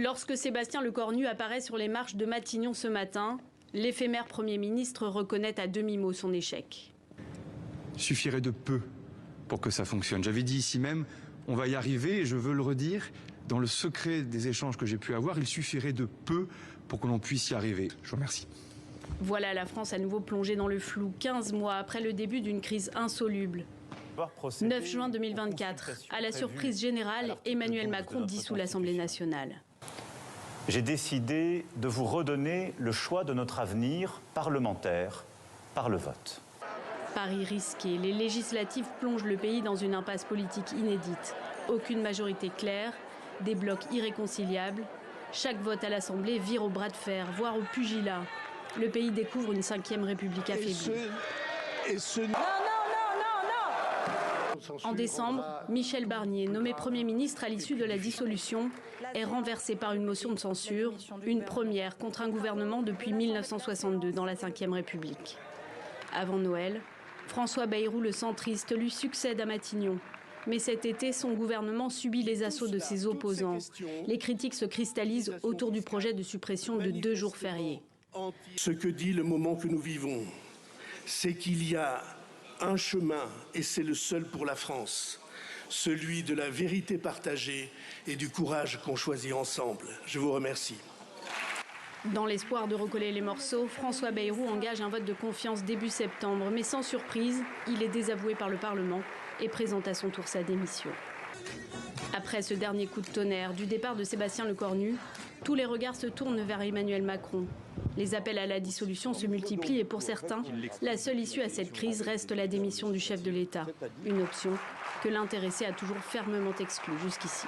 Lorsque Sébastien Lecornu apparaît sur les marches de Matignon ce matin, l'éphémère Premier ministre reconnaît à demi-mot son échec. Il suffirait de peu pour que ça fonctionne. J'avais dit ici même, on va y arriver, et je veux le redire, dans le secret des échanges que j'ai pu avoir, il suffirait de peu pour que l'on puisse y arriver. Je vous remercie. Voilà la France à nouveau plongée dans le flou, 15 mois après le début d'une crise insoluble. 9 juin 2024, à la surprise générale, Emmanuel Macron dissout l'Assemblée nationale. J'ai décidé de vous redonner le choix de notre avenir parlementaire par le vote. Pari risqué, les législatives plongent le pays dans une impasse politique inédite. Aucune majorité claire, des blocs irréconciliables. Chaque vote à l'Assemblée vire au bras de fer, voire au pugilat. Le pays découvre une 5e République affaiblie. En décembre, Michel Barnier, nommé Premier ministre à l'issue de la dissolution, est renversé par une motion de censure, une première contre un gouvernement depuis 1962 dans la 5e République. Avant Noël, François Bayrou, le centriste, lui succède à Matignon. Mais cet été, son gouvernement subit les assauts de ses opposants. Les critiques se cristallisent autour du projet de suppression de 2 jours fériés. Ce que dit le moment que nous vivons, c'est qu'il y a un chemin, et c'est le seul pour la France, celui de la vérité partagée et du courage qu'on choisit ensemble. Je vous remercie. Dans l'espoir de recoller les morceaux, François Bayrou engage un vote de confiance début septembre. Mais sans surprise, il est désavoué par le Parlement et présente à son tour sa démission. Après ce dernier coup de tonnerre du départ de Sébastien Lecornu, tous les regards se tournent vers Emmanuel Macron. Les appels à la dissolution se multiplient et pour certains, la seule issue à cette crise reste la démission du chef de l'État. Une option que l'intéressé a toujours fermement exclue jusqu'ici.